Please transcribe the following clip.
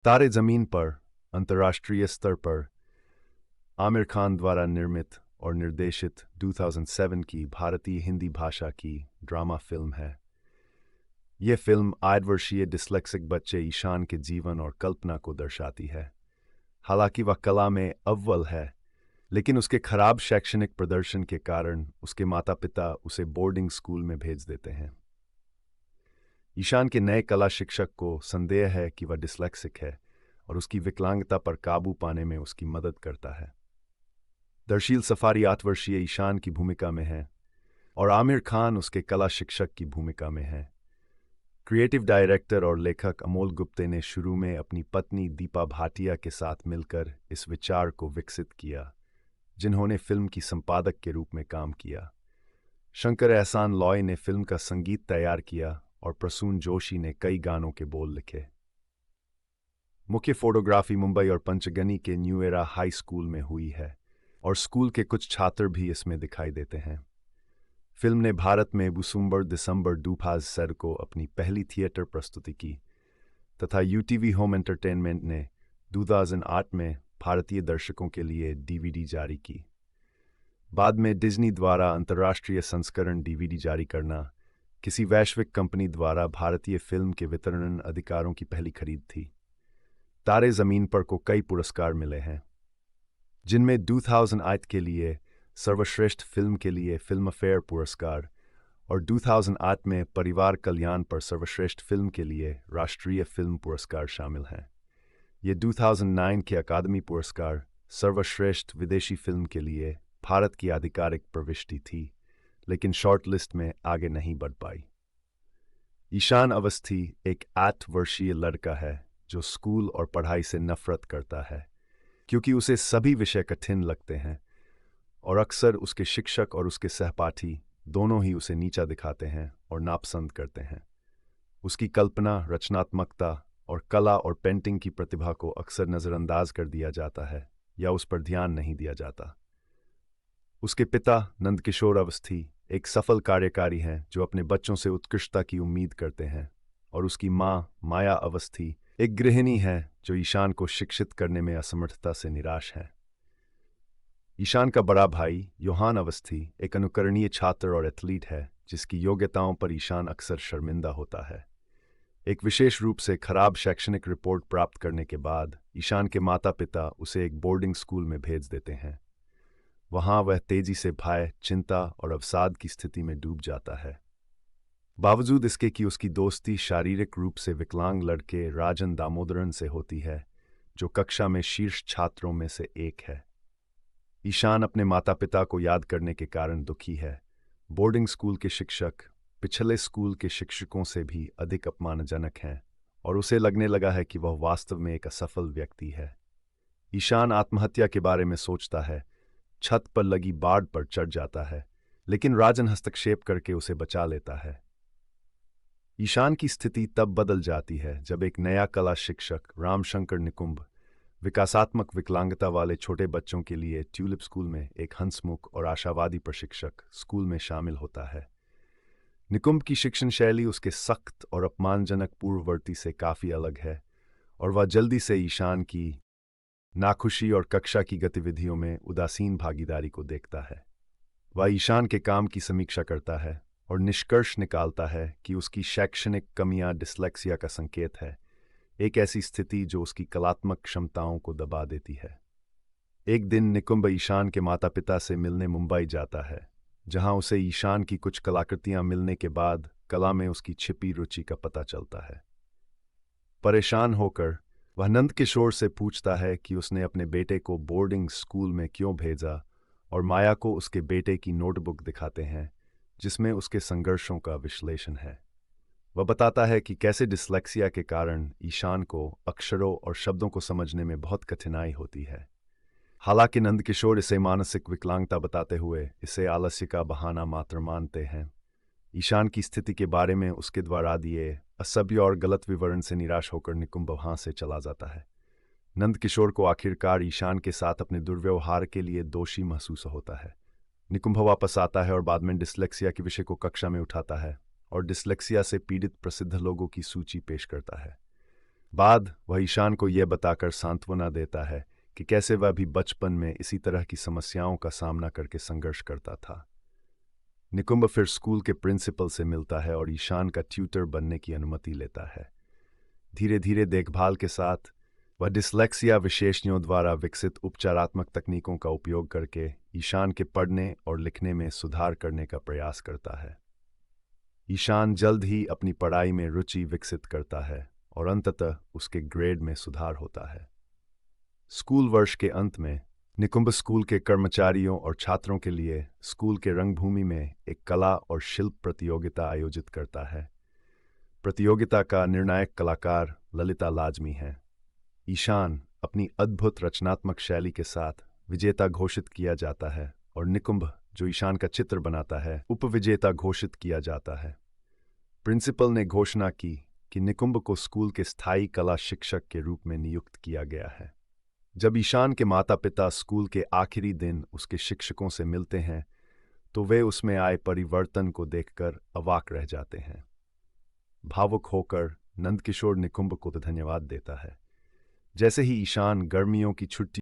तारे ज़मीन पर अंतर्राष्ट्रीय स्तर पर आमिर खान द्वारा निर्मित और निर्देशित 2007 की भारतीय हिंदी भाषा की ड्रामा फिल्म है। ये फिल्म 8 वर्षीय डिस्लेक्सिक बच्चे ईशान के जीवन और कल्पना को दर्शाती है। हालांकि वह कला में अव्वल है, लेकिन उसके खराब शैक्षणिक प्रदर्शन के कारण उसके माता पिता उसे बोर्डिंग स्कूल में भेज देते हैं। ईशान के नए कला शिक्षक को संदेह है कि वह डिस्लेक्सिक है और उसकी विकलांगता पर काबू पाने में उसकी मदद करता है। दरशील सफारी 8 वर्षीय ईशान की भूमिका में है और आमिर खान उसके कला शिक्षक की भूमिका में है। क्रिएटिव डायरेक्टर और लेखक अमोल गुप्ते ने शुरू में अपनी पत्नी दीपा भाटिया के साथ मिलकर इस विचार को विकसित किया, जिन्होंने फिल्म की संपादक के रूप में काम किया। शंकर एहसान लॉय ने फिल्म का संगीत तैयार किया और प्रसून जोशी ने कई गानों के बोल लिखे। मुख्य फोटोग्राफी मुंबई और पंचगनी के न्यू एरा हाई स्कूल में हुई है और स्कूल के कुछ छात्र भी इसमें दिखाई देते हैं। फिल्म ने भारत में दिसंबर 2007 को अपनी पहली थिएटर प्रस्तुति की तथा यूटीवी होम एंटरटेनमेंट ने 2008 में भारतीय दर्शकों के लिए डीवीडी जारी की। बाद में डिज्नी द्वारा अंतर्राष्ट्रीय संस्करण डीवीडी जारी करना किसी वैश्विक कंपनी द्वारा भारतीय फिल्म के वितरण अधिकारों की पहली खरीद थी। तारे ज़मीन पर को कई पुरस्कार मिले हैं, जिनमें 2008 के लिए सर्वश्रेष्ठ फिल्म के लिए फिल्म फेयर पुरस्कार और 2008 में परिवार कल्याण पर सर्वश्रेष्ठ फिल्म के लिए राष्ट्रीय फिल्म पुरस्कार शामिल हैं। ये 2009 के अकादमी पुरस्कार सर्वश्रेष्ठ विदेशी फिल्म के लिए भारत की आधिकारिक प्रविष्टि थी, लेकिन शॉर्टलिस्ट में आगे नहीं बढ़ पाई। ईशान अवस्थी एक 8 वर्षीय लड़का है जो स्कूल और पढ़ाई से नफरत करता है, क्योंकि उसे सभी विषय कठिन लगते हैं और अक्सर उसके शिक्षक और उसके सहपाठी दोनों ही उसे नीचा दिखाते हैं और नापसंद करते हैं। उसकी कल्पना, रचनात्मकता और कला और पेंटिंग की प्रतिभा को अक्सर नज़रअंदाज कर दिया जाता है या उस पर ध्यान नहीं दिया जाता। उसके पिता नंदकिशोर अवस्थी एक सफल कार्यकारी हैं जो अपने बच्चों से उत्कृष्टता की उम्मीद करते हैं, और उसकी माँ माया अवस्थी एक गृहिणी है जो ईशान को शिक्षित करने में असमर्थता से निराश है। ईशान का बड़ा भाई योहान अवस्थी एक अनुकरणीय छात्र और एथलीट है जिसकी योग्यताओं पर ईशान अक्सर शर्मिंदा होता है। एक विशेष रूप से खराब शैक्षणिक रिपोर्ट प्राप्त करने के बाद ईशान के माता पिता उसे एक बोर्डिंग स्कूल में भेज देते हैं। वहां वह तेजी से भय, चिंता और अवसाद की स्थिति में डूब जाता है। बावजूद इसके कि उसकी दोस्ती शारीरिक रूप से विकलांग लड़के राजन दामोदरन से होती है, जो कक्षा में शीर्ष छात्रों में से एक है। ईशान अपने माता पिता को याद करने के कारण दुखी है। बोर्डिंग स्कूल के शिक्षक पिछले स्कूल के शिक्षकों से भी अधिक अपमानजनक हैं और उसे लगने लगा है कि वह वास्तव में एक असफल व्यक्ति है। ईशान आत्महत्या के बारे में सोचता है, छत पर लगी बाड़ पर चढ़ जाता है, लेकिन राजन हस्तक्षेप करके उसे बचा लेता है। ईशान की स्थिति तब बदल जाती है जब एक नया कला शिक्षक रामशंकर निकुंभ विकासात्मक विकलांगता वाले छोटे बच्चों के लिए ट्यूलिप स्कूल में एक हंसमुख और आशावादी प्रशिक्षक स्कूल में शामिल होता है। निकुंभ की शिक्षण शैली उसके सख्त और अपमानजनक पूर्ववर्ती से काफ़ी अलग है और वह जल्दी से ईशान की नाखुशी और कक्षा की गतिविधियों में उदासीन भागीदारी को देखता है। वह ईशान के काम की समीक्षा करता है और निष्कर्ष निकालता है कि उसकी शैक्षणिक कमियां डिस्लेक्सिया का संकेत है, एक ऐसी स्थिति जो उसकी कलात्मक क्षमताओं को दबा देती है। एक दिन निकुंभ ईशान के माता पिता से मिलने मुंबई जाता है, जहां उसे ईशान की कुछ कलाकृतियां मिलने के बाद कला में उसकी छिपी रुचि का पता चलता है। परेशान होकर वह नंदकिशोर से पूछता है कि उसने अपने बेटे को बोर्डिंग स्कूल में क्यों भेजा, और माया को उसके बेटे की नोटबुक दिखाते हैं जिसमें उसके संघर्षों का विश्लेषण है। वह बताता है कि कैसे डिस्लेक्सिया के कारण ईशान को अक्षरों और शब्दों को समझने में बहुत कठिनाई होती है। हालांकि नंदकिशोर इसे मानसिक विकलांगता बताते हुए इसे आलस्य का बहाना मात्र मानते हैं। ईशान की स्थिति के बारे में उसके द्वारा दिए असभ्य और गलत विवरण से निराश होकर निकुंभ वहां से चला जाता है। नंदकिशोर को आखिरकार ईशान के साथ अपने दुर्व्यवहार के लिए दोषी महसूस होता है। निकुंभ वापस आता है और बाद में डिस्लेक्सिया के विषय को कक्षा में उठाता है और डिस्लेक्सिया से पीड़ित प्रसिद्ध लोगों की सूची पेश करता है। बाद वह ईशान को यह बताकर सांत्वना देता है कि कैसे वह भी बचपन में इसी तरह की समस्याओं का सामना करके संघर्ष करता था। निकुंब फिर स्कूल के प्रिंसिपल से मिलता है और ईशान का ट्यूटर बनने की अनुमति लेता है। धीरे धीरे देखभाल के साथ वह डिसलेक्सिया विशेषज्ञों द्वारा विकसित उपचारात्मक तकनीकों का उपयोग करके ईशान के पढ़ने और लिखने में सुधार करने का प्रयास करता है। ईशान जल्द ही अपनी पढ़ाई में रुचि विकसित करता है और अंततः उसके ग्रेड में सुधार होता है। स्कूल वर्ष के अंत में निकुंब स्कूल के कर्मचारियों और छात्रों के लिए स्कूल के रंगभूमि में एक कला और शिल्प प्रतियोगिता आयोजित करता है। प्रतियोगिता का निर्णायक कलाकार ललिता लाजमी है। ईशान अपनी अद्भुत रचनात्मक शैली के साथ विजेता घोषित किया जाता है और निकुंब, जो ईशान का चित्र बनाता है, उपविजेता घोषित किया जाता है। प्रिंसिपल ने घोषणा की कि निकुंब को स्कूल के स्थायी कला शिक्षक के रूप में नियुक्त किया गया है। जब ईशान के माता पिता स्कूल के आखिरी दिन उसके शिक्षकों से मिलते हैं तो वे उसमें आए परिवर्तन को देखकर अवाक रह जाते हैं। भावुक होकर नंदकिशोर निकुंब को धन्यवाद देता है। जैसे ही ईशान गर्मियों की छुट्टी